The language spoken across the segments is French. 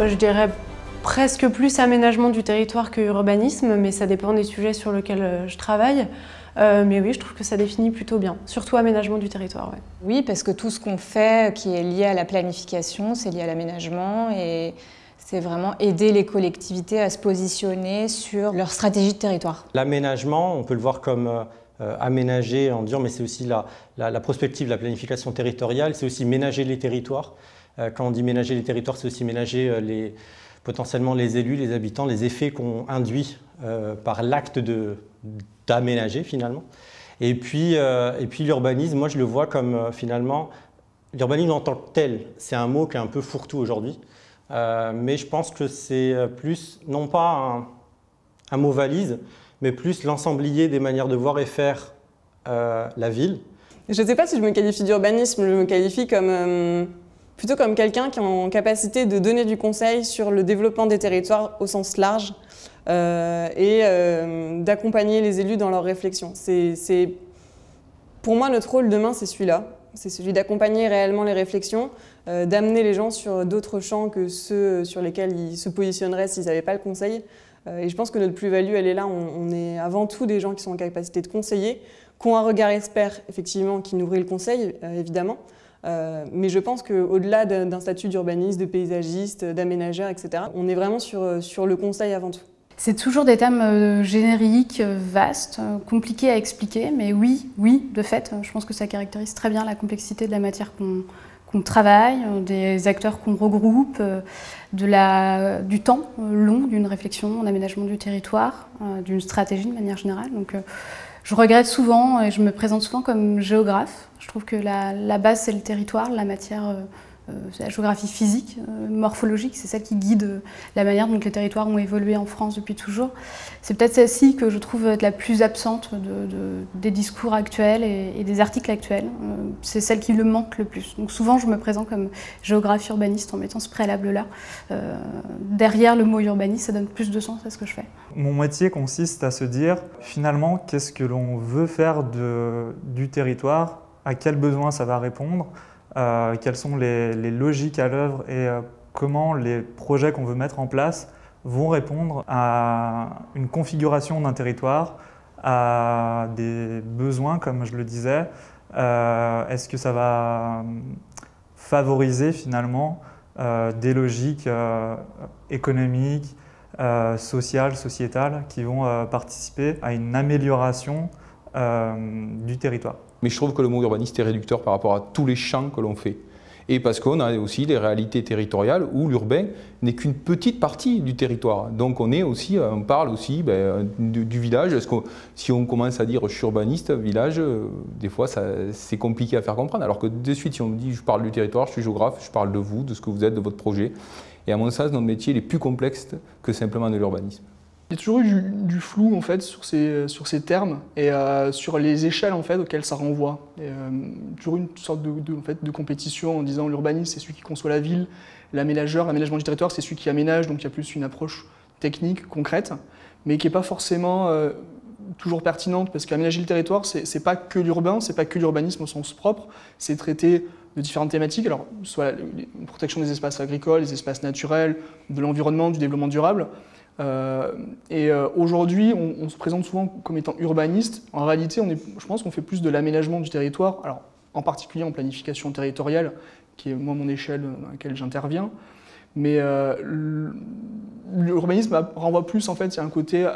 Je dirais presque plus aménagement du territoire que urbanisme, mais ça dépend des sujets sur lesquels je travaille. Mais oui, je trouve que ça définit plutôt bien, surtout aménagement du territoire. Ouais. Oui, parce que tout ce qu'on fait qui est lié à la planification, c'est lié à l'aménagement et c'est vraiment aider les collectivités à se positionner sur leur stratégie de territoire. L'aménagement, on peut le voir comme aménager en disant, mais c'est aussi la prospective, la planification territoriale, c'est aussi ménager les territoires. Quand on dit ménager les territoires, c'est aussi ménager potentiellement les élus, les habitants, les effets qu'on induit par l'acte d'aménager finalement. Et puis l'urbanisme, moi je le vois comme finalement, l'urbanisme en tant que tel, c'est un mot qui est un peu fourre-tout aujourd'hui, mais je pense que c'est plus, non pas un mot valise, mais plus l'ensemblier des manières de voir et faire la ville. Je ne sais pas si je me qualifie d'urbanisme, je me qualifie plutôt comme quelqu'un qui est en capacité de donner du conseil sur le développement des territoires au sens large et d'accompagner les élus dans leurs réflexions. Pour moi, notre rôle demain, c'est celui-là. C'est celui d'accompagner réellement les réflexions, d'amener les gens sur d'autres champs que ceux sur lesquels ils se positionneraient s'ils n'avaient pas le conseil. Et je pense que notre plus-value, elle est là. On est avant tout des gens qui sont en capacité de conseiller, qui ont un regard expert, effectivement, qui nourrit le conseil, évidemment. Mais je pense qu'au-delà d'un statut d'urbaniste, de paysagiste, d'aménageur, etc., on est vraiment sur le conseil avant tout. C'est toujours des thèmes génériques, vastes, compliqués à expliquer, mais oui, de fait, je pense que ça caractérise très bien la complexité de la matière qu'on travaille, des acteurs qu'on regroupe, du temps long d'une réflexion, d'aménagement du territoire, d'une stratégie de manière générale. Donc, je regrette souvent et je me présente souvent comme géographe. Je trouve que la base, c'est le territoire, la matière, c'est la géographie physique, morphologique, c'est celle qui guide la manière dont les territoires ont évolué en France depuis toujours. C'est peut-être celle-ci que je trouve être la plus absente des discours actuels et des articles actuels. C'est celle qui le manque le plus. Donc souvent, je me présente comme géographe urbaniste en mettant ce préalable-là. Derrière le mot urbaniste, ça donne plus de sens à ce que je fais. Mon métier consiste à se dire, finalement, qu'est-ce que l'on veut faire du territoire, à quels besoins ça va répondre, quelles sont les logiques à l'œuvre et comment les projets qu'on veut mettre en place vont répondre à une configuration d'un territoire, à des besoins, comme je le disais. Est-ce que ça va favoriser finalement des logiques économiques, sociales, sociétales qui vont participer à une amélioration du territoire. Mais je trouve que le mot urbaniste est réducteur par rapport à tous les champs que l'on fait. Et parce qu'on a aussi des réalités territoriales où l'urbain n'est qu'une petite partie du territoire. Donc on parle aussi du village. Si on commence à dire je suis urbaniste, village, des fois c'est compliqué à faire comprendre. Alors que de suite, si on me dit je parle du territoire, je suis géographe, je parle de vous, de ce que vous êtes, de votre projet. Et à mon sens, notre métier il est plus complexe que simplement de l'urbanisme. Il y a toujours eu du flou en fait, sur ces termes et sur les échelles en fait, auxquelles ça renvoie. Toujours une sorte de compétition en disant l'urbaniste c'est celui qui conçoit la ville, l'aménagement du territoire c'est celui qui aménage, donc il y a plus une approche technique, concrète, mais qui n'est pas forcément toujours pertinente parce qu'aménager le territoire c'est pas que l'urbain, c'est pas que l'urbanisme au sens propre, c'est traiter de différentes thématiques, alors soit la protection des espaces agricoles, des espaces naturels, de l'environnement, du développement durable. Aujourd'hui, on se présente souvent comme étant urbaniste. En réalité, je pense qu'on fait plus de l'aménagement du territoire, alors, en particulier en planification territoriale, qui est moi mon échelle dans laquelle j'interviens. Mais l'urbanisme renvoie plus, en fait, il y a un côté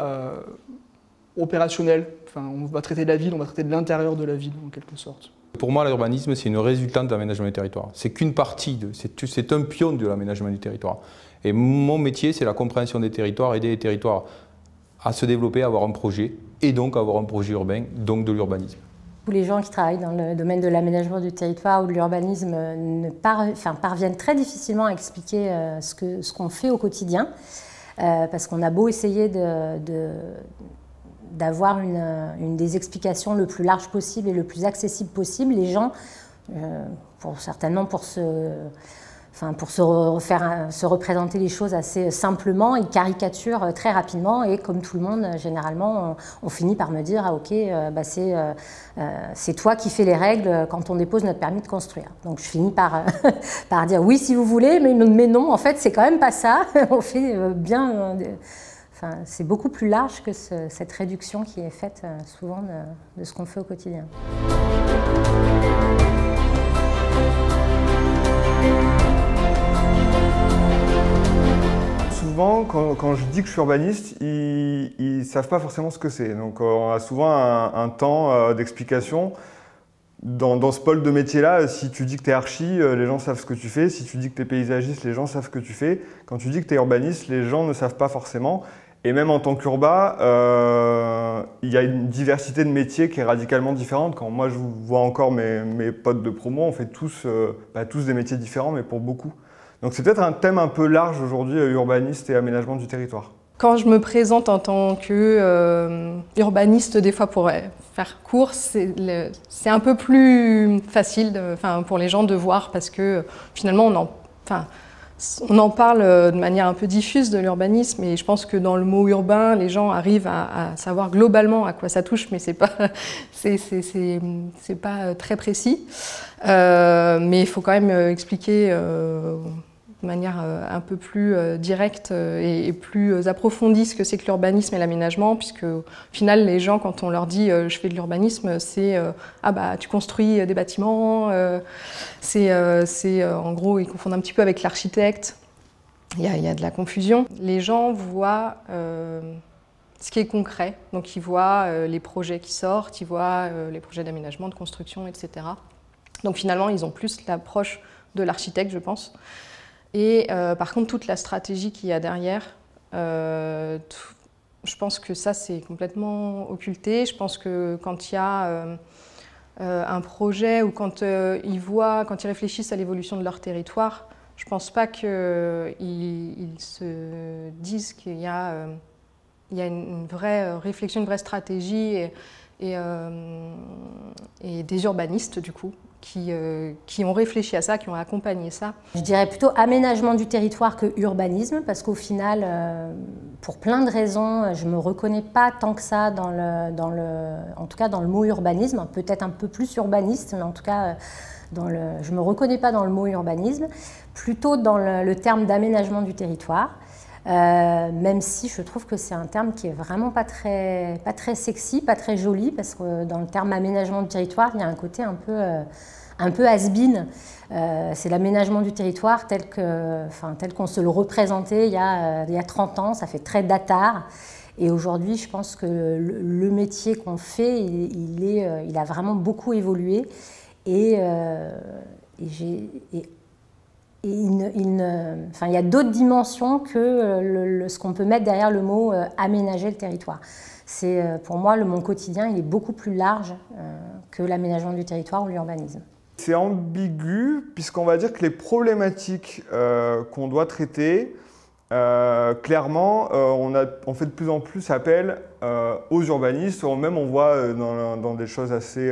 opérationnel. Enfin, on va traiter de la ville, on va traiter de l'intérieur de la ville, en quelque sorte. Pour moi, l'urbanisme, c'est une résultante de l'aménagement du territoire. C'est qu'une partie, c'est un pion de l'aménagement du territoire. Et mon métier, c'est la compréhension des territoires, aider les territoires à se développer, à avoir un projet, et donc à avoir un projet urbain, donc de l'urbanisme. Tous les gens qui travaillent dans le domaine de l'aménagement du territoire ou de l'urbanisme parviennent très difficilement à expliquer ce qu'on fait au quotidien, parce qu'on a beau essayer d'avoir des explications le plus large possible et le plus accessible possible, les gens, certainement pour se pour se représenter les choses assez simplement, ils caricaturent très rapidement et comme tout le monde, généralement, on finit par me dire « Ah ok, c'est toi qui fais les règles quand on dépose notre permis de construire ». Donc je finis par, par dire « Oui, si vous voulez, mais non, en fait, c'est quand même pas ça. On fait bien… » c'est beaucoup plus large que cette réduction qui est faite souvent de ce qu'on fait au quotidien. Souvent, quand je dis que je suis urbaniste, ils ne savent pas forcément ce que c'est. Donc on a souvent un temps d'explication. Dans ce pôle de métier-là, si tu dis que tu es archi, les gens savent ce que tu fais. Si tu dis que tu es paysagiste, les gens savent ce que tu fais. Quand tu dis que tu es urbaniste, les gens ne savent pas forcément. Et même en tant qu'urba, il y a une diversité de métiers qui est radicalement différente. Quand moi je vois encore mes potes de promo, on fait tous des métiers différents, mais pour beaucoup. Donc c'est peut-être un thème un peu large aujourd'hui, urbaniste et aménagement du territoire. Quand je me présente en tant qu'urbaniste, des fois pour faire court, c'est un peu plus facile pour les gens de voir parce que finalement on en parle de manière un peu diffuse de l'urbanisme et je pense que dans le mot urbain, les gens arrivent à savoir globalement à quoi ça touche, mais c'est pas très précis. Mais il faut quand même expliquer de manière un peu plus directe et plus approfondie ce que c'est que l'urbanisme et l'aménagement, puisque au final, les gens, quand on leur dit je fais de l'urbanisme, c'est ah bah tu construis des bâtiments, en gros, ils confondent un petit peu avec l'architecte, il y a de la confusion. Les gens voient ce qui est concret, donc ils voient les projets qui sortent, ils voient les projets d'aménagement, de construction, etc. Donc finalement, ils ont plus l'approche de l'architecte, je pense. Et par contre, toute la stratégie qu'il y a derrière, je pense que ça, c'est complètement occulté. Je pense que quand il y a un projet ou quand ils réfléchissent à l'évolution de leur territoire, je ne pense pas qu'ils se disent qu'il y a une vraie réflexion, une vraie stratégie et des urbanistes, du coup, qui ont réfléchi à ça, qui ont accompagné ça. Je dirais plutôt aménagement du territoire que urbanisme, parce qu'au final, pour plein de raisons, je ne me reconnais pas tant que ça en tout cas dans le mot urbanisme, peut-être un peu plus urbaniste, mais en tout cas, je ne me reconnais pas dans le mot urbanisme, plutôt dans le terme d'aménagement du territoire. Même si je trouve que c'est un terme qui est vraiment pas très sexy, pas très joli, parce que dans le terme aménagement du territoire, il y a un côté un peu has-been. C'est l'aménagement du territoire tel qu'on se le représentait il y a 30 ans, ça fait très datard. Et aujourd'hui, je pense que le métier qu'on fait, il a vraiment beaucoup évolué. Il y a d'autres dimensions que ce qu'on peut mettre derrière le mot aménager le territoire. Pour moi, mon quotidien, il est beaucoup plus large que l'aménagement du territoire ou l'urbanisme. C'est ambigu, puisqu'on va dire que les problématiques qu'on doit traiter, clairement, on fait de plus en plus appel aux urbanistes, même on voit dans des choses assez…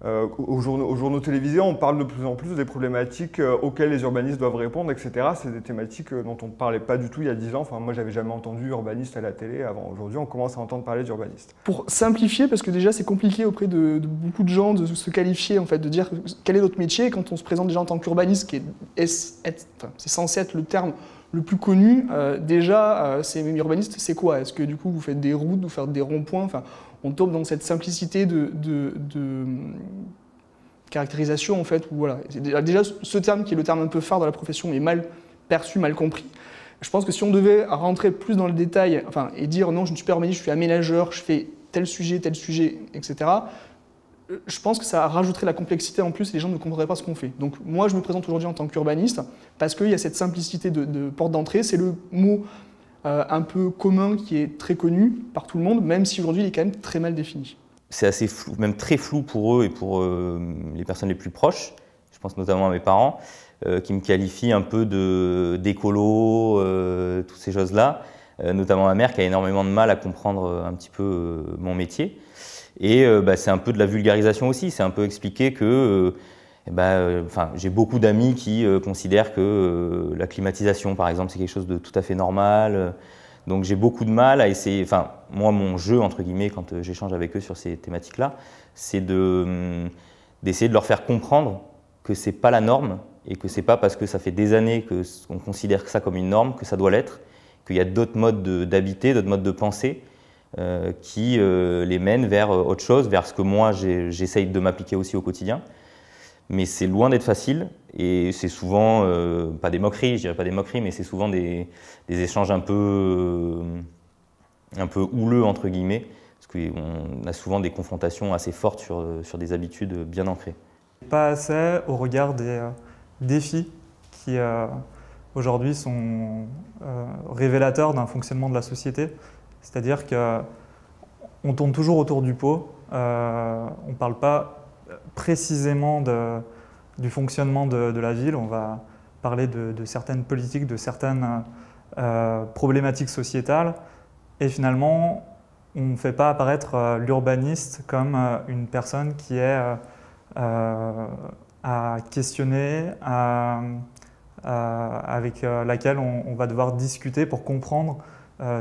aux journaux télévisés, on parle de plus en plus des problématiques auxquelles les urbanistes doivent répondre, etc. C'est des thématiques dont on ne parlait pas du tout il y a 10 ans. Enfin, moi, j'avais jamais entendu urbaniste à la télé avant. Aujourd'hui, on commence à entendre parler d'urbanistes. Pour simplifier, parce que déjà, c'est compliqué auprès de beaucoup de gens de se qualifier, en fait, de dire quel est notre métier. Quand on se présente déjà en tant qu'urbaniste, c'est censé être le terme le plus connu, c'est urbaniste, c'est quoi? Est-ce que du coup, vous faites des routes, vous faites des ronds-points? On tombe dans cette simplicité de caractérisation, en fait, où voilà. Déjà, ce terme qui est le terme un peu phare de la profession est mal perçu, mal compris. Je pense que si on devait rentrer plus dans le détail, et dire non, je ne suis pas urbaniste, je suis aménageur, je fais tel sujet, etc., je pense que ça rajouterait la complexité en plus et les gens ne comprendraient pas ce qu'on fait. Donc moi, je me présente aujourd'hui en tant qu'urbaniste parce qu'il y a cette simplicité de porte d'entrée, c'est le mot un peu commun qui est très connu par tout le monde, même si aujourd'hui il est quand même très mal défini. C'est assez flou, même très flou pour eux et pour les personnes les plus proches, je pense notamment à mes parents, qui me qualifient un peu d'écolo, toutes ces choses-là, notamment ma mère qui a énormément de mal à comprendre un petit peu mon métier. Et c'est un peu de la vulgarisation aussi, c'est un peu expliquer que j'ai beaucoup d'amis qui considèrent que la climatisation, par exemple, c'est quelque chose de tout à fait normal. Donc j'ai beaucoup de mal à essayer, moi mon jeu entre guillemets quand j'échange avec eux sur ces thématiques-là, c'est d'essayer de leur faire comprendre que c'est pas la norme et que c'est pas parce que ça fait des années qu'on considère ça comme une norme que ça doit l'être, qu'il y a d'autres modes d'habiter, d'autres modes de penser qui les mènent vers autre chose, vers ce que moi j'essaye de m'appliquer aussi au quotidien. Mais c'est loin d'être facile et c'est souvent, pas des moqueries, je dirais pas des moqueries, mais c'est souvent des échanges un peu houleux entre guillemets, parce qu'on a souvent des confrontations assez fortes sur des habitudes bien ancrées. Pas assez au regard des défis qui aujourd'hui sont révélateurs d'un fonctionnement de la société, c'est-à-dire qu'on tourne toujours autour du pot, on ne parle pas précisément du fonctionnement de la ville, on va parler de certaines politiques, de certaines problématiques sociétales, et finalement on ne fait pas apparaître l'urbaniste comme une personne qui est à questionner, avec laquelle on va devoir discuter pour comprendre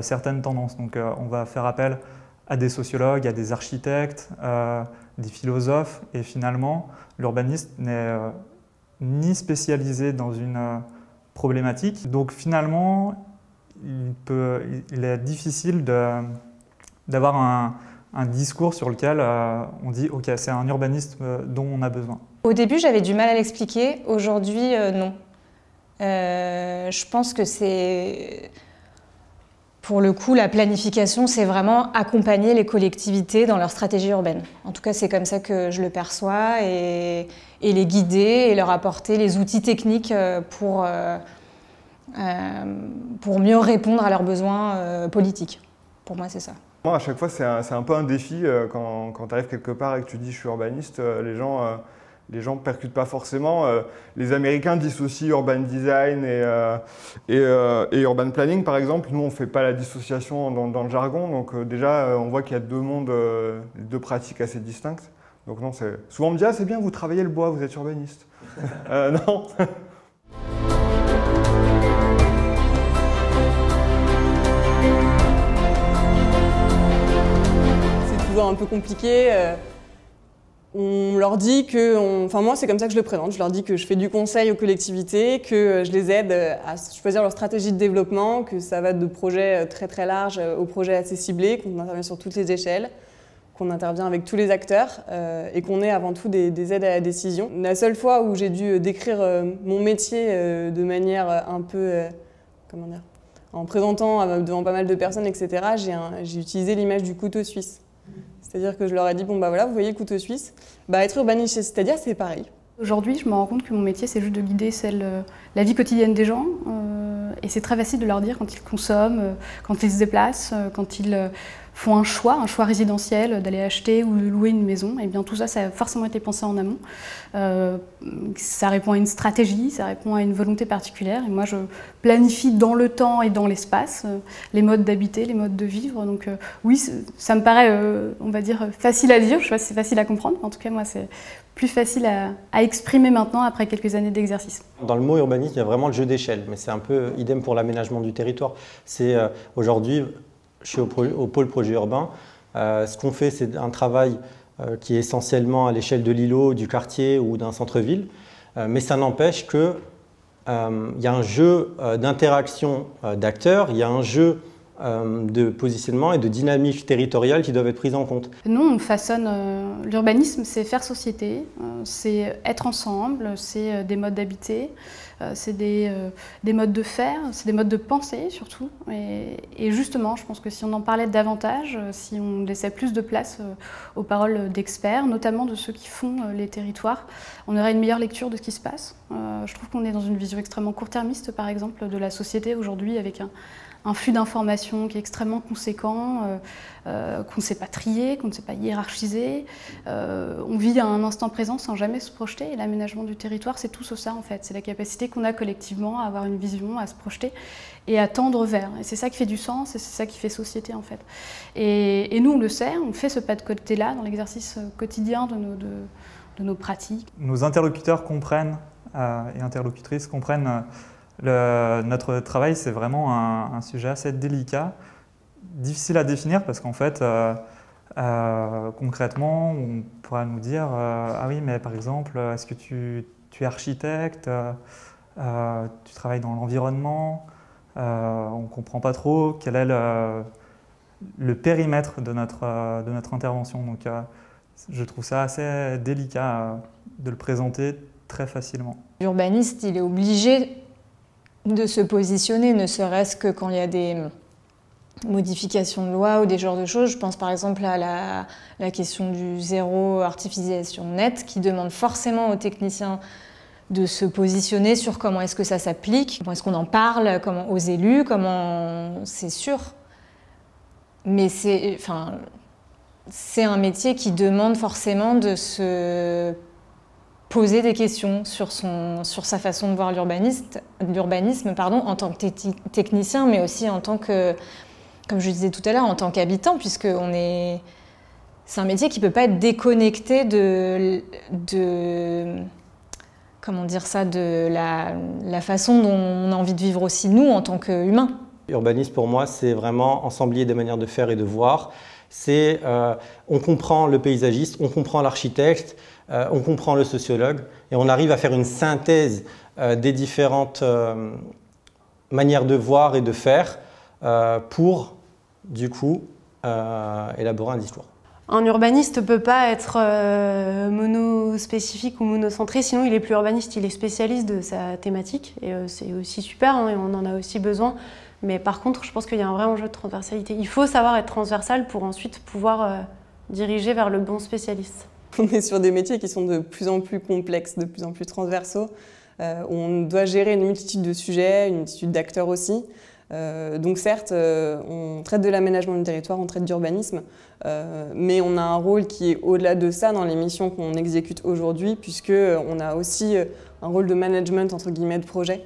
certaines tendances. Donc on va faire appel à des sociologues, à des architectes, des philosophes, et finalement l'urbaniste n'est ni spécialisé dans une problématique, donc finalement il est difficile d'avoir un discours sur lequel on dit ok, c'est un urbaniste dont on a besoin. Au début j'avais du mal à l'expliquer, aujourd'hui non. Je pense que c'est... Pour le coup, la planification, c'est vraiment accompagner les collectivités dans leur stratégie urbaine. En tout cas, c'est comme ça que je le perçois, et les guider et leur apporter les outils techniques pour mieux répondre à leurs besoins politiques. Pour moi, c'est ça. Moi, à chaque fois, c'est un peu un défi quand tu arrives quelque part et que tu dis « je suis urbaniste », les gens ne percutent pas forcément. Les Américains dissocient urban design et urban planning, par exemple. Nous, on ne fait pas la dissociation dans le jargon. Donc déjà, on voit qu'il y a deux mondes, deux pratiques assez distinctes. Donc non, souvent on me dit « ah, c'est bien, vous travaillez le bois, vous êtes urbaniste ». Non. C'est toujours un peu compliqué. On leur dit que, moi c'est comme ça que je le présente, je leur dis que je fais du conseil aux collectivités, que je les aide à choisir leur stratégie de développement, que ça va de projets très très larges aux projets assez ciblés, qu'on intervient sur toutes les échelles, qu'on intervient avec tous les acteurs et qu'on est avant tout des aides à la décision. La seule fois où j'ai dû décrire mon métier de manière un peu, comment dire, en présentant devant pas mal de personnes, etc., j'ai utilisé l'image du couteau suisse. C'est-à-dire que je leur ai dit, bon bah voilà, vous voyez le couteau suisse, être urbaniste, c'est-à-dire c'est pareil. Aujourd'hui, je me rends compte que mon métier, c'est juste de guider la vie quotidienne des gens. Et c'est très facile de leur dire quand ils consomment, quand ils se déplacent, quand ils font un choix résidentiel, d'aller acheter ou de louer une maison. Et bien tout ça, ça a forcément été pensé en amont. Ça répond à une stratégie, ça répond à une volonté particulière. Et moi, je planifie dans le temps et dans l'espace les modes d'habiter, les modes de vivre. Donc oui, ça me paraît, on va dire, facile à dire. Je sais pas si c'est facile à comprendre. En tout cas, moi, c'est plus facile à exprimer maintenant après quelques années d'exercice. Dans le mot urbanisme, il y a vraiment le jeu d'échelle, mais c'est un peu idem pour l'aménagement du territoire. C'est aujourd'hui, je suis au pôle projet urbain. Ce qu'on fait, c'est un travail qui est essentiellement à l'échelle de l'îlot, du quartier ou d'un centre-ville, mais ça n'empêche qu'il y a un jeu d'interaction d'acteurs, il y a un jeu de positionnement et de dynamique territoriale qui doivent être prises en compte. Nous, on façonne l'urbanisme, c'est faire société, c'est être ensemble, c'est des modes d'habiter, c'est des modes de faire, c'est des modes de penser surtout. Et justement, je pense que si on en parlait davantage, si on laissait plus de place aux paroles d'experts, notamment de ceux qui font les territoires, on aurait une meilleure lecture de ce qui se passe. Je trouve qu'on est dans une vision extrêmement court-termiste, par exemple, de la société aujourd'hui, avec un flux d'informations qui est extrêmement conséquent, qu'on ne sait pas trier, qu'on ne sait pas hiérarchiser. On vit à un instant présent sans jamais se projeter, et l'aménagement du territoire, c'est tout ça en fait. C'est la capacité qu'on a collectivement à avoir une vision, à se projeter et à tendre vers. Et c'est ça qui fait du sens, et c'est ça qui fait société en fait. Et nous, on le sait, on fait ce pas de côté-là dans l'exercice quotidien nos pratiques. Nos interlocuteurs comprennent et interlocutrices comprennent notre travail, c'est vraiment un sujet assez délicat, difficile à définir parce qu'en fait, concrètement, on pourra nous dire ah oui, mais par exemple, est-ce que tu es architecte, tu travailles dans l'environnement, on ne comprend pas trop quel est le périmètre de notre intervention. Donc, je trouve ça assez délicat de le présenter très facilement. L'urbaniste, il est obligé de se positionner, ne serait-ce que quand il y a des modifications de loi ou des genres de choses. Je pense par exemple à la question du zéro artificialisation nette qui demande forcément aux techniciens de se positionner sur comment est-ce que ça s'applique, comment est-ce qu'on en parle, comment aux élus, comment c'est sûr. Mais c'est un métier qui demande forcément de se poser des questions sur sa façon de voir l'urbanisme en tant que technicien, mais aussi en tant que, comme je disais tout à l'heure, en tant qu'habitant, puisque c'est un métier qui ne peut pas être déconnecté de la façon dont on a envie de vivre aussi nous en tant qu'humains. Urbanisme pour moi, c'est vraiment ensemblier des manières de faire et de voir. On comprend le paysagiste, on comprend l'architecte, on comprend le sociologue et on arrive à faire une synthèse des différentes manières de voir et de faire pour, du coup, élaborer un discours. Un urbaniste ne peut pas être monospécifique ou monocentré, sinon il est plus urbaniste, il est spécialiste de sa thématique et c'est aussi super, hein, et on en a aussi besoin. Mais par contre, je pense qu'il y a un vrai enjeu de transversalité. Il faut savoir être transversal pour ensuite pouvoir diriger vers le bon spécialiste. On est sur des métiers qui sont de plus en plus complexes, de plus en plus transversaux. On doit gérer une multitude de sujets, une multitude d'acteurs aussi. Donc certes, on traite de l'aménagement du territoire, on traite d'urbanisme, mais on a un rôle qui est au-delà de ça dans les missions qu'on exécute aujourd'hui, puisqu'on a aussi un rôle de management, entre guillemets, de projet,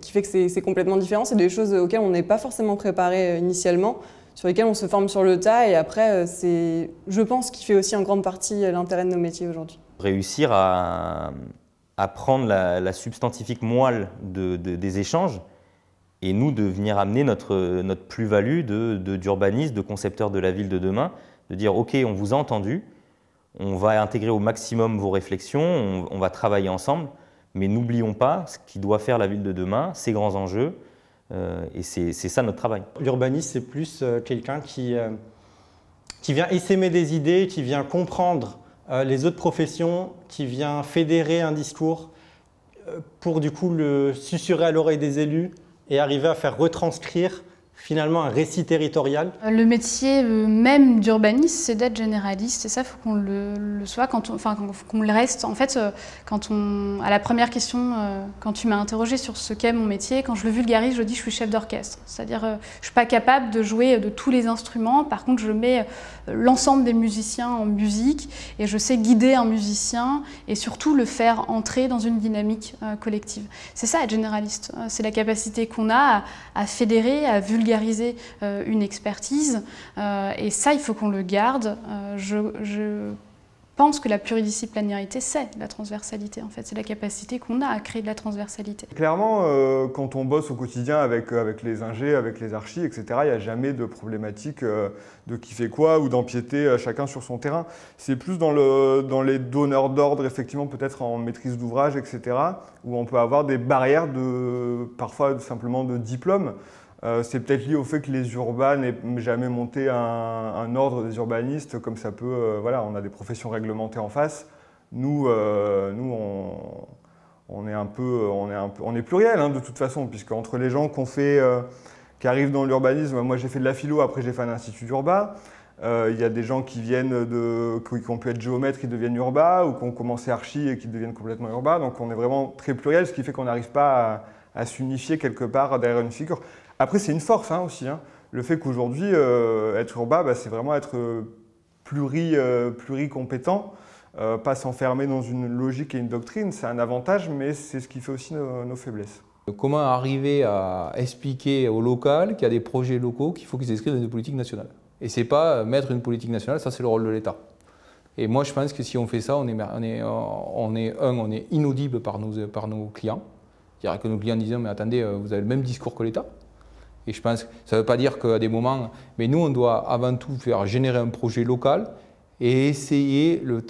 qui fait que c'est complètement différent. C'est des choses auxquelles on n'est pas forcément préparé initialement, sur lesquelles on se forme sur le tas, et après, c'est, je pense, qui fait aussi en grande partie l'intérêt de nos métiers aujourd'hui. Réussir à prendre la substantifique moelle des échanges, et nous de venir amener notre plus-value d'urbaniste, de concepteur de la ville de demain, de dire ok, on vous a entendu, on va intégrer au maximum vos réflexions, on va travailler ensemble, mais n'oublions pas ce qui doit faire la ville de demain, ses grands enjeux, et c'est ça notre travail. L'urbaniste, c'est plus quelqu'un qui vient essaimer des idées, qui vient comprendre les autres professions, qui vient fédérer un discours pour du coup le susurrer à l'oreille des élus et arriver à faire retranscrire finalement un récit territorial. Le métier même d'urbaniste, c'est d'être généraliste, et ça, il faut qu'on le soit, qu'on le reste. En fait, à la première question, quand tu m'as interrogé sur ce qu'est mon métier, quand je le vulgarise, je dis que je suis chef d'orchestre. C'est-à-dire, je ne suis pas capable de jouer de tous les instruments, par contre, je mets l'ensemble des musiciens en musique, et je sais guider un musicien, et surtout le faire entrer dans une dynamique collective. C'est ça, être généraliste. C'est la capacité qu'on a à fédérer, à vulgariser une expertise, et ça, il faut qu'on le garde. Je pense que la pluridisciplinarité, c'est la transversalité, en fait. C'est la capacité qu'on a à créer de la transversalité. Clairement, quand on bosse au quotidien avec les ingés, avec les archis, etc., il n'y a jamais de problématique de qui fait quoi ou d'empiéter chacun sur son terrain. C'est plus dans les donneurs d'ordre, effectivement, peut-être en maîtrise d'ouvrage, etc., où on peut avoir des barrières, parfois simplement de diplôme. C'est peut-être lié au fait que les urbains n'aient jamais monté un ordre des urbanistes, comme ça peut, voilà, on a des professions réglementées en face. Nous, on est pluriel, hein, de toute façon, puisque entre les gens qui arrivent dans l'urbanisme, moi j'ai fait de la philo, après j'ai fait un institut d'urbain. Il y a des gens qui ont pu être géomètres, qui deviennent urbains, ou qui ont commencé archi et qui deviennent complètement urbains. Donc on est vraiment très pluriel, ce qui fait qu'on n'arrive pas à s'unifier quelque part derrière une figure. Après, c'est une force aussi. Hein. Le fait qu'aujourd'hui, être urbain, c'est vraiment être pluricompétent, pas s'enfermer dans une logique et une doctrine. C'est un avantage, mais c'est ce qui fait aussi nos faiblesses. Comment arriver à expliquer au local qu'il y a des projets locaux qu'il faut qu'ils s'inscrivent dans des politiques nationales. Et ce n'est pas mettre une politique nationale, ça c'est le rôle de l'État. Et moi, je pense que si on fait ça, on est inaudible par nos clients. C'est-à-dire que nos clients disent « mais attendez, vous avez le même discours que l'État ». Et je pense que ça ne veut pas dire qu'à des moments, mais nous, on doit avant tout faire générer un projet local et essayer le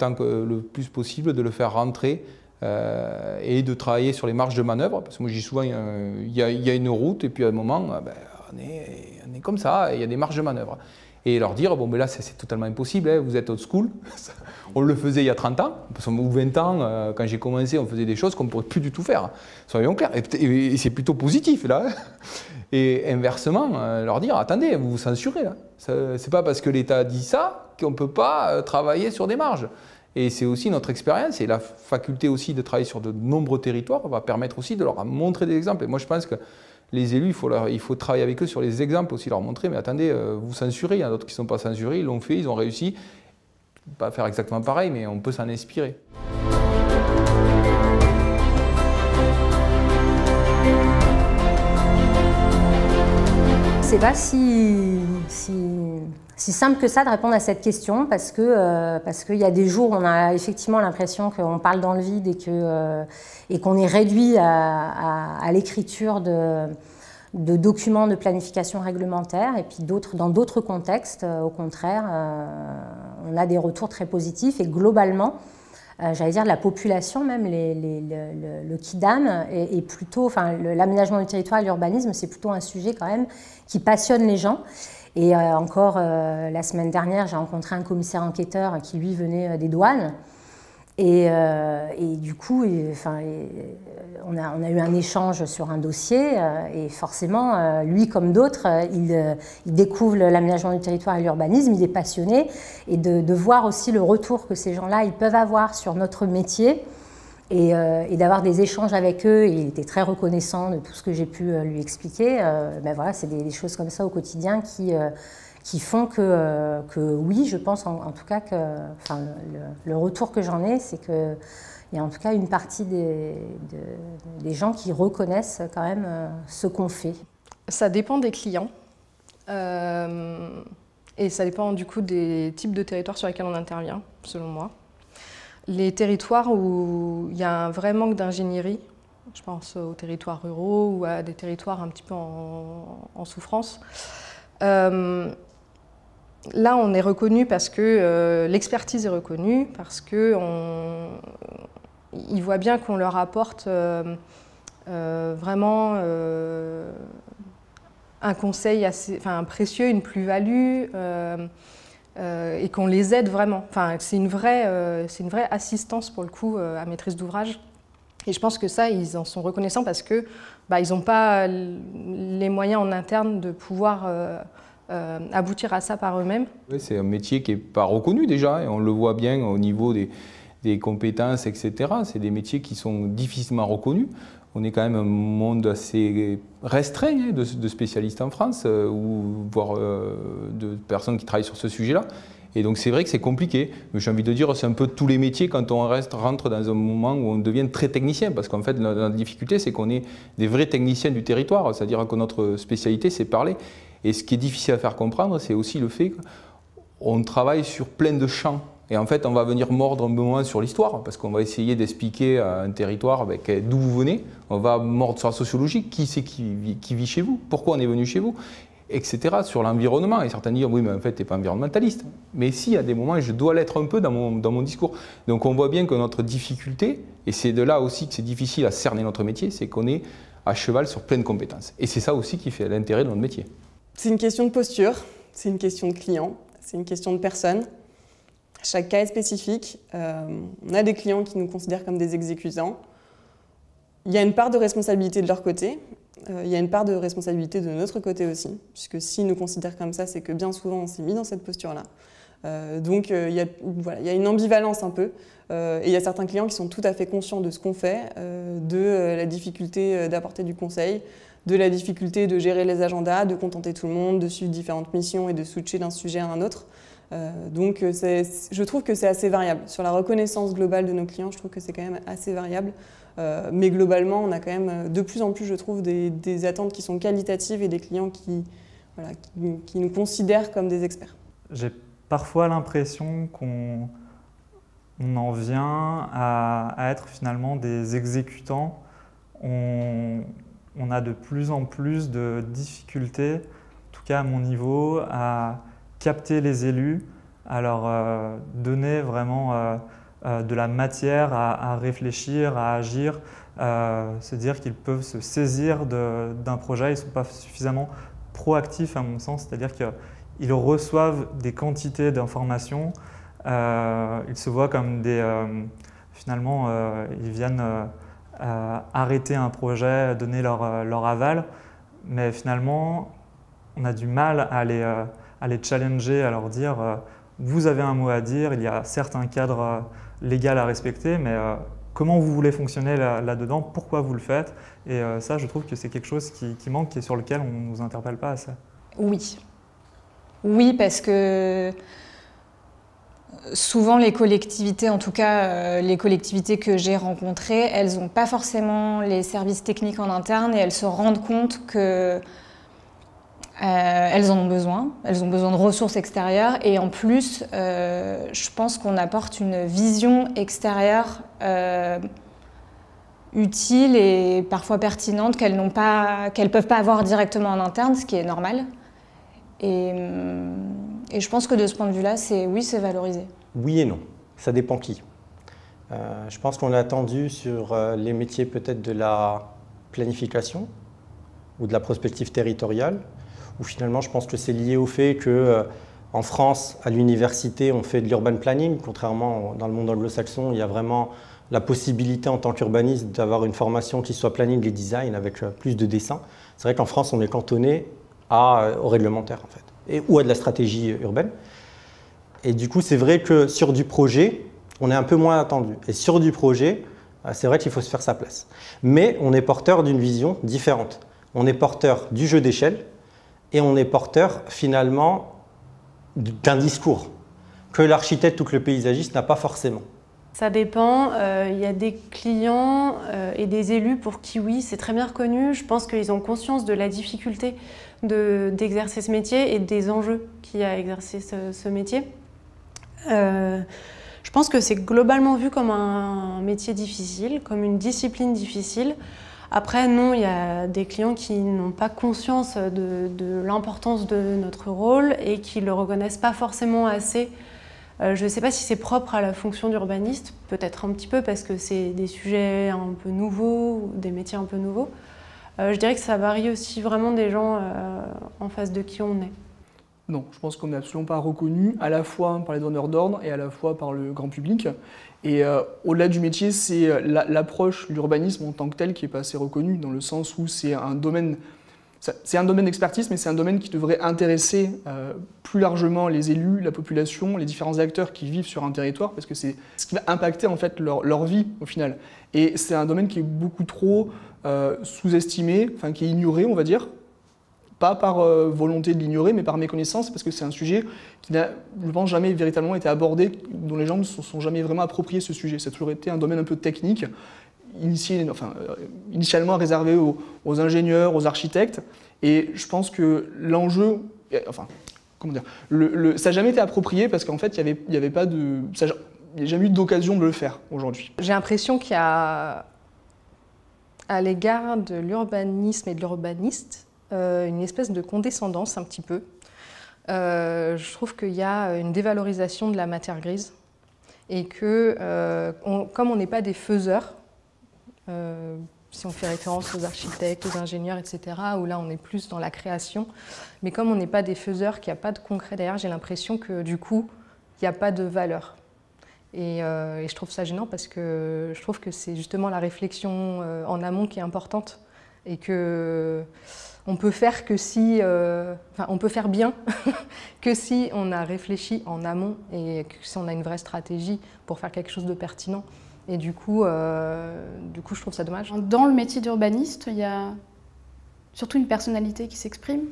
plus possible de le faire rentrer et de travailler sur les marges de manœuvre. Parce que moi, je dis souvent, il y a une route et puis à un moment, on est comme ça, il y a des marges de manœuvre. Et leur dire, bon, mais là, c'est totalement impossible, hein, vous êtes old school. On le faisait il y a 30 ans, ou 20 ans, quand j'ai commencé, on faisait des choses qu'on ne pourrait plus du tout faire. Soyons clairs. Et c'est plutôt positif, là. Et inversement, leur dire, attendez, vous vous censurez, là. C'est pas parce que l'État dit ça qu'on ne peut pas travailler sur des marges. Et c'est aussi notre expérience et la faculté aussi de travailler sur de nombreux territoires va permettre aussi de leur montrer des exemples. Et moi, je pense que les élus, il faut travailler avec eux sur les exemples aussi, leur montrer, mais attendez, vous censurez, il y en a d'autres qui ne sont pas censurés, ils l'ont fait, ils ont réussi. Pas faire exactement pareil, mais on peut s'en inspirer. C'est pas si simple que ça de répondre à cette question parce qu'il y a des jours où on a effectivement l'impression qu'on parle dans le vide et qu'on est réduit à l'écriture de documents de planification réglementaire et puis dans d'autres contextes, au contraire, on a des retours très positifs et globalement, j'allais dire la population même, le Kidam est plutôt, enfin l'aménagement du territoire et l'urbanisme, c'est plutôt un sujet quand même qui passionne les gens. Et encore la semaine dernière, j'ai rencontré un commissaire enquêteur qui lui venait des douanes. Et du coup, on a eu un échange sur un dossier et forcément, lui comme d'autres, il découvre l'aménagement du territoire et l'urbanisme, il est passionné et de voir aussi le retour que ces gens-là ils peuvent avoir sur notre métier et d'avoir des échanges avec eux. Et il était très reconnaissant de tout ce que j'ai pu lui expliquer. Ben voilà, c'est des choses comme ça au quotidien qui font que oui, je pense en tout cas que le retour que j'en ai, c'est qu'il y a en tout cas une partie des gens qui reconnaissent quand même ce qu'on fait. Ça dépend des clients et ça dépend du coup des types de territoires sur lesquels on intervient, selon moi. Les territoires où il y a un vrai manque d'ingénierie, je pense aux territoires ruraux ou à des territoires un petit peu en souffrance, là, on est reconnu parce que l'expertise est reconnue, parce qu'ils voient bien qu'on leur apporte vraiment un conseil assez précieux, une plus-value, et qu'on les aide vraiment. Enfin, c'est une vraie assistance pour le coup à maîtrise d'ouvrage. Et je pense que ça, ils en sont reconnaissants parce que ils n'ont pas les moyens en interne de pouvoir aboutir à ça par eux-mêmes. Oui, c'est un métier qui n'est pas reconnu déjà, et on le voit bien au niveau des compétences, etc. C'est des métiers qui sont difficilement reconnus. On est quand même un monde assez restreint de spécialistes en France, voire de personnes qui travaillent sur ce sujet-là. Et donc c'est vrai que c'est compliqué, mais j'ai envie de dire c'est un peu tous les métiers quand on rentre dans un moment où on devient très technicien, parce qu'en fait la difficulté c'est qu'on est des vrais techniciens du territoire, c'est-à-dire que notre spécialité c'est parler. Et ce qui est difficile à faire comprendre, c'est aussi le fait qu'on travaille sur plein de champs. Et en fait, on va venir mordre un moment sur l'histoire, parce qu'on va essayer d'expliquer à un territoire d'où vous venez. On va mordre sur la sociologie, qui c'est qui vit chez vous, pourquoi on est venu chez vous, etc. Sur l'environnement. Et certains disent, oui, mais en fait, tu n'es pas environnementaliste. Mais si, à des moments, je dois l'être un peu dans mon discours. Donc on voit bien que notre difficulté, et c'est de là aussi que c'est difficile à cerner notre métier, c'est qu'on est à cheval sur plein de compétences. Et c'est ça aussi qui fait l'intérêt de notre métier. C'est une question de posture, c'est une question de client, c'est une question de personne. Chaque cas est spécifique. On a des clients qui nous considèrent comme des exécutants. Il y a une part de responsabilité de leur côté. Il y a une part de responsabilité de notre côté aussi, puisque s'ils nous considèrent comme ça, c'est que bien souvent on s'est mis dans cette posture-là. Donc il y a une ambivalence un peu. Et il y a certains clients qui sont tout à fait conscients de ce qu'on fait, de la difficulté d'apporter du conseil, de la difficulté de gérer les agendas, de contenter tout le monde, de suivre différentes missions et de switcher d'un sujet à un autre. Donc je trouve que c'est assez variable. Sur la reconnaissance globale de nos clients, je trouve que c'est quand même assez variable. Mais globalement, on a quand même de plus en plus, je trouve, des attentes qui sont qualitatives et des clients qui nous considèrent comme des experts. J'ai parfois l'impression on en vient à être finalement des exécutants. On a de plus en plus de difficultés, en tout cas à mon niveau, à capter les élus, à leur donner vraiment de la matière à réfléchir, à agir, se dire qu'ils peuvent se saisir d'un projet. Ils ne sont pas suffisamment proactifs à mon sens, c'est-à-dire qu'ils reçoivent des quantités d'informations, ils se voient comme finalement, ils viennent arrêter un projet, donner leur aval, mais finalement, on a du mal à les challenger, à leur dire vous avez un mot à dire, il y a certains cadres légaux à respecter, mais comment vous voulez fonctionner là-dedans, pourquoi vous le faites, et ça, je trouve que c'est quelque chose qui manque et sur lequel on ne nous interpelle pas assez. Oui. Oui, parce que souvent les collectivités, en tout cas les collectivités que j'ai rencontrées, elles n'ont pas forcément les services techniques en interne et elles se rendent compte que elles en ont besoin. Elles ont besoin de ressources extérieures et en plus, je pense qu'on apporte une vision extérieure utile et parfois pertinente qu'elles ne peuvent pas avoir directement en interne, ce qui est normal. Et je pense que de ce point de vue-là, oui, c'est valorisé. Oui et non, ça dépend qui. Je pense qu'on a attendu sur les métiers peut-être de la planification ou de la prospective territoriale, où finalement je pense que c'est lié au fait qu'en France, à l'université, on fait de l'urban planning, contrairement dans le monde anglo-saxon, il y a vraiment la possibilité en tant qu'urbaniste d'avoir une formation qui soit planning et design avec plus de dessins. C'est vrai qu'en France, on est cantonné au réglementaire en fait, ou à de la stratégie urbaine. Et du coup, c'est vrai que sur du projet, on est un peu moins attendu. Et sur du projet, c'est vrai qu'il faut se faire sa place. Mais on est porteur d'une vision différente. On est porteur du jeu d'échelle et on est porteur finalement d'un discours que l'architecte ou que le paysagiste n'a pas forcément. Ça dépend. Il y a des clients et des élus pour qui, oui, c'est très bien reconnu. Je pense qu'ils ont conscience de la difficulté d'exercer ce métier et des enjeux qu'il y a à exercer ce métier. Je pense que c'est globalement vu comme un métier difficile, comme une discipline difficile. Après, non, il y a des clients qui n'ont pas conscience de l'importance de notre rôle et qui ne le reconnaissent pas forcément assez. Je ne sais pas si c'est propre à la fonction d'urbaniste, peut-être un petit peu parce que c'est des sujets un peu nouveaux, ou des métiers un peu nouveaux. Je dirais que ça varie aussi vraiment des gens en face de qui on est. Non, je pense qu'on n'est absolument pas reconnu, à la fois par les donneurs d'ordre et à la fois par le grand public. Et au-delà du métier, c'est l'approche, l'urbanisme en tant que tel qui n'est pas assez reconnue, dans le sens où c'est un domaine d'expertise, mais c'est un domaine qui devrait intéresser plus largement les élus, la population, les différents acteurs qui vivent sur un territoire, parce que c'est ce qui va impacter en fait leur vie au final. Et c'est un domaine qui est beaucoup trop sous-estimé, enfin qui est ignoré, on va dire. Pas par volonté de l'ignorer, mais par méconnaissance, parce que c'est un sujet qui n'a, je pense, jamais véritablement été abordé, dont les gens ne se sont jamais vraiment appropriés ce sujet. Ça a toujours été un domaine un peu technique, initialement réservé aux ingénieurs, aux architectes, et je pense que l'enjeu, enfin, comment dire, ça n'a jamais été approprié parce qu'en fait, il n'y avait pas de, il n'y a jamais eu d'occasion de le faire aujourd'hui. J'ai l'impression qu'il y a, à l'égard de l'urbanisme et de l'urbaniste, une espèce de condescendance un petit peu. Je trouve qu'il y a une dévalorisation de la matière grise et que, comme on n'est pas des faiseurs, si on fait référence aux architectes, aux ingénieurs, etc., où là on est plus dans la création, mais comme on n'est pas des faiseurs, qu'il n'y a pas de concret derrière, j'ai l'impression que du coup, il n'y a pas de valeur. Et je trouve ça gênant parce que je trouve que c'est justement la réflexion en amont qui est importante et que on peut faire que si, on peut faire bien que si on a réfléchi en amont et que si on a une vraie stratégie pour faire quelque chose de pertinent. Et du coup, je trouve ça dommage. Dans le métier d'urbaniste, il y a surtout une personnalité qui s'exprime.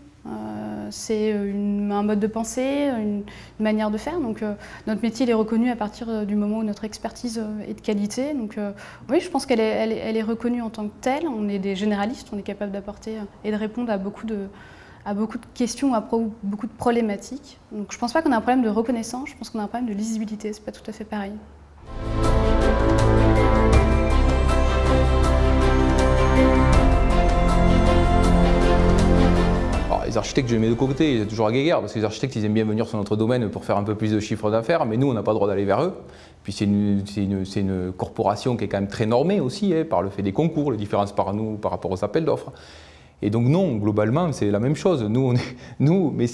C'est un mode de pensée, une manière de faire. Donc, notre métier il est reconnu à partir du moment où notre expertise est de qualité. Donc, oui, je pense qu'elle est reconnue en tant que telle. On est des généralistes, on est capable d'apporter et de répondre à beaucoup de questions, à beaucoup de problématiques. Donc, je ne pense pas qu'on a un problème de reconnaissance, je pense qu'on a un problème de lisibilité. C'est pas tout à fait pareil. les architectes, je les mets de côté, il y a toujours à guéguerre, parce que les architectes, ils aiment bien venir sur notre domaine pour faire un peu plus de chiffre d'affaires, mais nous, on n'a pas le droit d'aller vers eux. Puis c'est une corporation qui est quand même très normée aussi, hein, par le fait des concours, les différences par rapport aux appels d'offres. Et donc non, globalement, c'est la même chose. Mais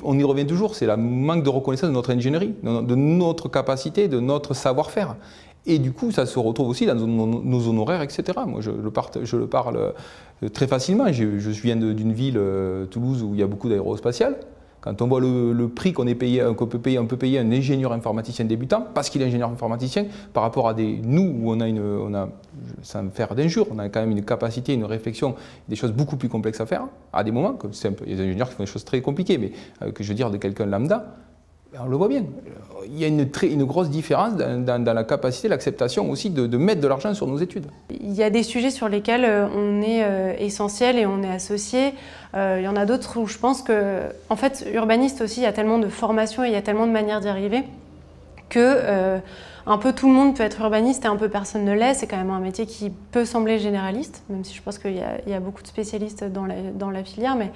on y revient toujours, c'est le manque de reconnaissance de notre ingénierie, de notre capacité, de notre savoir-faire. Et du coup, ça se retrouve aussi dans nos honoraires, etc. Moi, je le parle très facilement. Je viens d'une ville, Toulouse, où il y a beaucoup d'aérospatiales. Quand on voit le prix qu'on peut payer un ingénieur informaticien débutant, parce qu'il est ingénieur informaticien, par rapport à nous, où sans me faire d'injure, on a quand même une capacité, une réflexion, des choses beaucoup plus complexes à faire, à des moments, comme il y a des ingénieurs qui font des choses très compliquées, mais que je veux dire de quelqu'un lambda, on le voit bien. Il y a une grosse différence dans la capacité, l'acceptation aussi de mettre de l'argent sur nos études. Il y a des sujets sur lesquels on est essentiel et on est associé. Il y en a d'autres où je pense que, en fait, urbaniste aussi, il y a tellement de formations et il y a tellement de manières d'y arriver que un peu tout le monde peut être urbaniste et un peu personne ne l'est. C'est quand même un métier qui peut sembler généraliste, même si je pense qu'il y a beaucoup de spécialistes dans la filière. Mais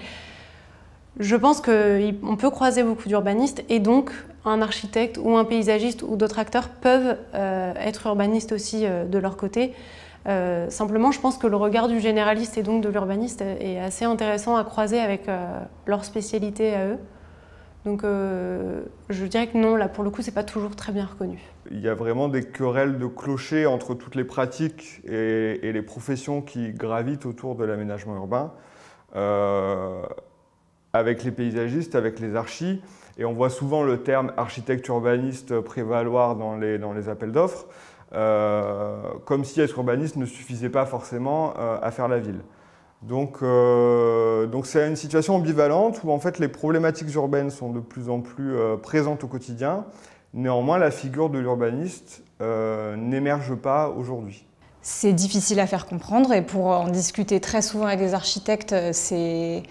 je pense qu'on peut croiser beaucoup d'urbanistes et donc un architecte ou un paysagiste ou d'autres acteurs peuvent être urbanistes aussi de leur côté. Simplement, je pense que le regard du généraliste et donc de l'urbaniste est assez intéressant à croiser avec leur spécialité à eux. Donc je dirais que non, là pour le coup, c'est pas toujours très bien reconnu. Il y a vraiment des querelles de clochers entre toutes les pratiques et les professions qui gravitent autour de l'aménagement urbain. Avec les paysagistes, avec les archis, et on voit souvent le terme architecte urbaniste prévaloir dans les appels d'offres, comme si être urbaniste ne suffisait pas forcément à faire la ville. Donc c'est une situation ambivalente où en fait les problématiques urbaines sont de plus en plus présentes au quotidien. Néanmoins, la figure de l'urbaniste n'émerge pas aujourd'hui. C'est difficile à faire comprendre et pour en discuter très souvent avec des architectes, c'est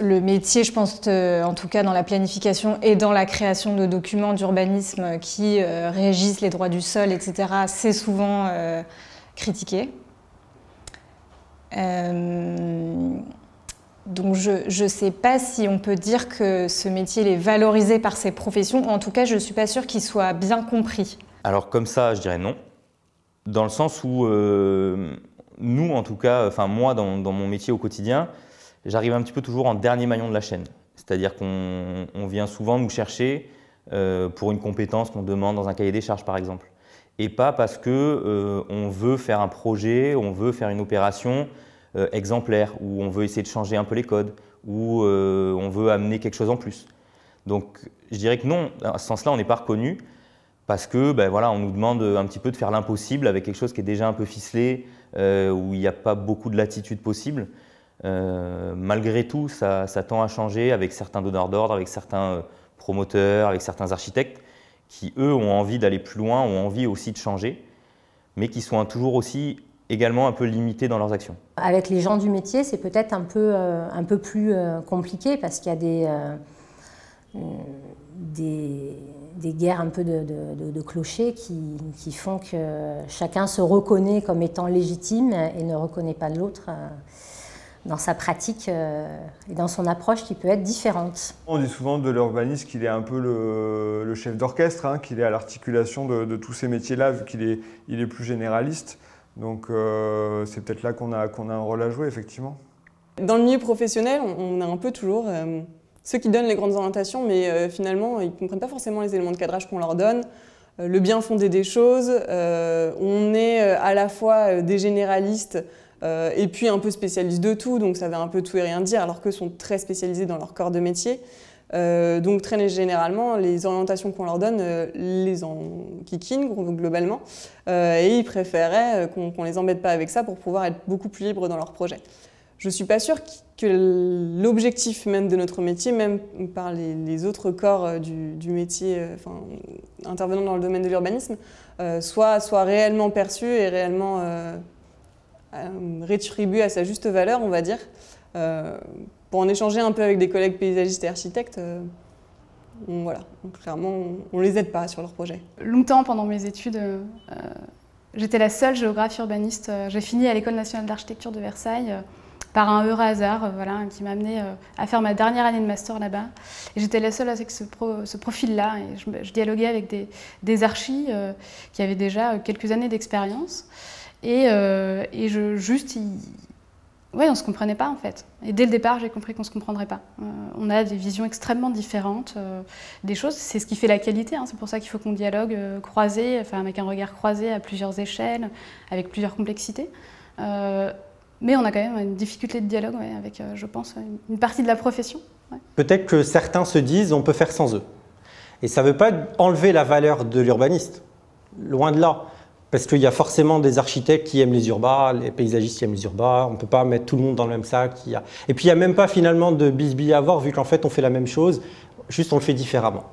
le métier, je pense, en tout cas dans la planification et dans la création de documents d'urbanisme qui régissent les droits du sol, etc., c'est souvent critiqué. Donc je ne sais pas si on peut dire que ce métier est valorisé par ces professions, en tout cas je ne suis pas sûre qu'il soit bien compris. Alors comme ça, je dirais non, dans le sens où nous, en tout cas, enfin moi dans mon métier au quotidien, j'arrive un petit peu toujours en dernier maillon de la chaîne. C'est-à-dire qu'on vient souvent nous chercher pour une compétence qu'on demande dans un cahier des charges, par exemple. Et pas parce qu'on veut faire un projet, on veut faire une opération exemplaire, ou on veut essayer de changer un peu les codes, ou on veut amener quelque chose en plus. Donc je dirais que non, à ce sens-là, on n'est pas reconnu, parce que voilà, on nous demande un petit peu de faire l'impossible avec quelque chose qui est déjà un peu ficelé, où il n'y a pas beaucoup de latitude possible. Malgré tout, ça tend à changer avec certains donneurs d'ordre, avec certains promoteurs, avec certains architectes qui, eux, ont envie d'aller plus loin, ont envie aussi de changer, mais qui sont toujours aussi également un peu limités dans leurs actions. Avec les gens du métier, c'est peut-être un peu plus compliqué parce qu'il y a des guerres un peu de clochers qui font que chacun se reconnaît comme étant légitime et ne reconnaît pas l'autre dans sa pratique et dans son approche qui peut être différente. On dit souvent de l'urbaniste qu'il est un peu le chef d'orchestre, hein, qu'il est à l'articulation de tous ces métiers-là, vu qu'il est plus généraliste. Donc c'est peut-être là qu'on a un rôle à jouer, effectivement. Dans le milieu professionnel, on a un peu toujours ceux qui donnent les grandes orientations, mais finalement, ils ne comprennent pas forcément les éléments de cadrage qu'on leur donne, le bien fondé des choses. On est à la fois des généralistes et puis un peu spécialistes de tout, donc ça veut un peu tout et rien dire, alors qu'eux sont très spécialisés dans leur corps de métier. Donc très généralement, les orientations qu'on leur donne les enquiquinent globalement, et ils préféraient qu'on les embête pas avec ça pour pouvoir être beaucoup plus libres dans leurs projets. Je suis pas sûre que l'objectif même de notre métier, même par les autres corps du métier intervenant dans le domaine de l'urbanisme, soit réellement perçu et réellement rétribué à sa juste valeur, on va dire. Pour en échanger un peu avec des collègues paysagistes et architectes, voilà, donc, clairement, on ne les aide pas sur leurs projets. Longtemps, pendant mes études, j'étais la seule géographe urbaniste. J'ai fini à l'École nationale d'architecture de Versailles par un heureux hasard, voilà, qui m'a amené à faire ma dernière année de master là-bas. Et j'étais la seule avec ce profil-là. Et je dialoguais avec des archis qui avaient déjà quelques années d'expérience. Et ouais, on ne se comprenait pas en fait. Et dès le départ, j'ai compris qu'on ne se comprendrait pas. On a des visions extrêmement différentes des choses. C'est ce qui fait la qualité. Hein. C'est pour ça qu'il faut qu'on dialogue croisé, enfin, avec un regard croisé à plusieurs échelles, avec plusieurs complexités. Mais on a quand même une difficulté de dialogue avec, je pense, une partie de la profession. Ouais. Peut-être que certains se disent on peut faire sans eux. Et ça ne veut pas enlever la valeur de l'urbaniste. Loin de là. Parce qu'il y a forcément des architectes qui aiment les urbas, les paysagistes qui aiment les urbas. On ne peut pas mettre tout le monde dans le même sac. Et puis il n'y a même pas finalement de bisbille à avoir vu qu'en fait on fait la même chose, juste on le fait différemment.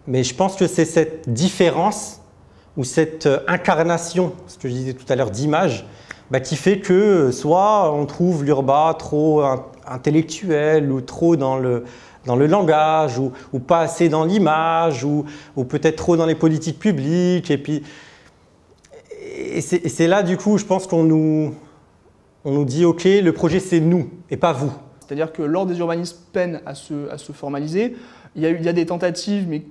Mais je pense que c'est cette différence ou cette incarnation, ce que je disais tout à l'heure, d'image, qui fait que soit on trouve l'urba trop intellectuel ou trop dans le langage ou pas assez dans l'image ou peut-être trop dans les politiques publiques. Et c'est là, du coup, je pense qu'on nous dit « Ok, le projet, c'est nous et pas vous ». C'est-à-dire que lors des urbanistes peinent à se formaliser, il y a des tentatives, mais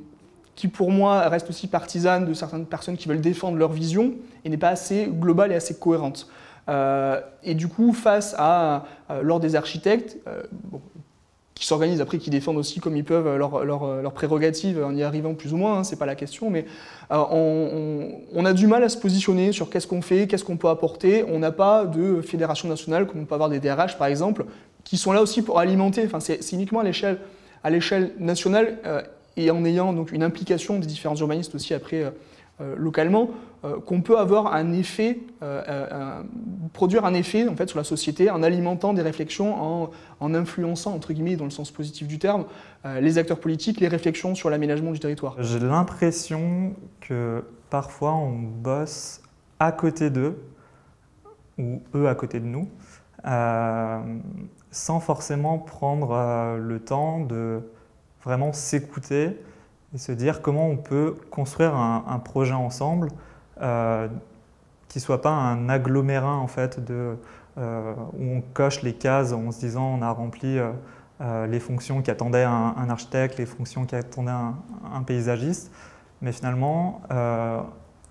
qui pour moi restent aussi partisanes de certaines personnes qui veulent défendre leur vision et n'est pas assez globale et assez cohérente. Et du coup, face à lors des architectes, qui s'organisent après, qui défendent aussi comme ils peuvent leurs prérogatives en y arrivant plus ou moins, hein, c'est pas la question, mais on a du mal à se positionner sur qu'est-ce qu'on fait, qu'est-ce qu'on peut apporter. On n'a pas de fédération nationale, comme on peut avoir des DRH par exemple, qui sont là aussi pour alimenter. Enfin, c'est uniquement à l'échelle nationale et en ayant donc une implication des différents urbanistes aussi après localement, qu'on peut avoir un effet, produire un effet en fait, sur la société en alimentant des réflexions, en influençant, entre guillemets, dans le sens positif du terme, les acteurs politiques, les réflexions sur l'aménagement du territoire. J'ai l'impression que parfois on bosse à côté d'eux, ou eux à côté de nous, sans forcément prendre le temps de vraiment s'écouter et se dire comment on peut construire un projet ensemble qui ne soit pas un agglomérat en fait, où on coche les cases en se disant on a rempli les fonctions qu'attendait un architecte, les fonctions qu'attendait un paysagiste, mais finalement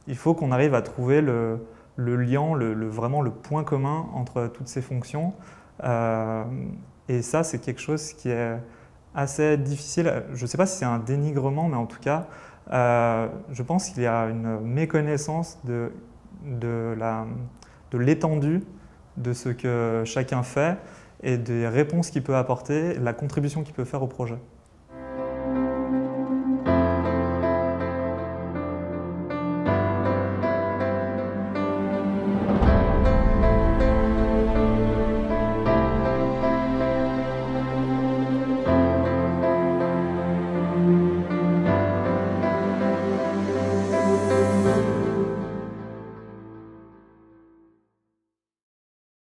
il faut qu'on arrive à trouver le lien, vraiment le point commun entre toutes ces fonctions, et ça c'est quelque chose qui est assez difficile. Je ne sais pas si c'est un dénigrement, mais en tout cas, je pense qu'il y a une méconnaissance de l'étendue de ce que chacun fait et des réponses qu'il peut apporter, la contribution qu'il peut faire au projet.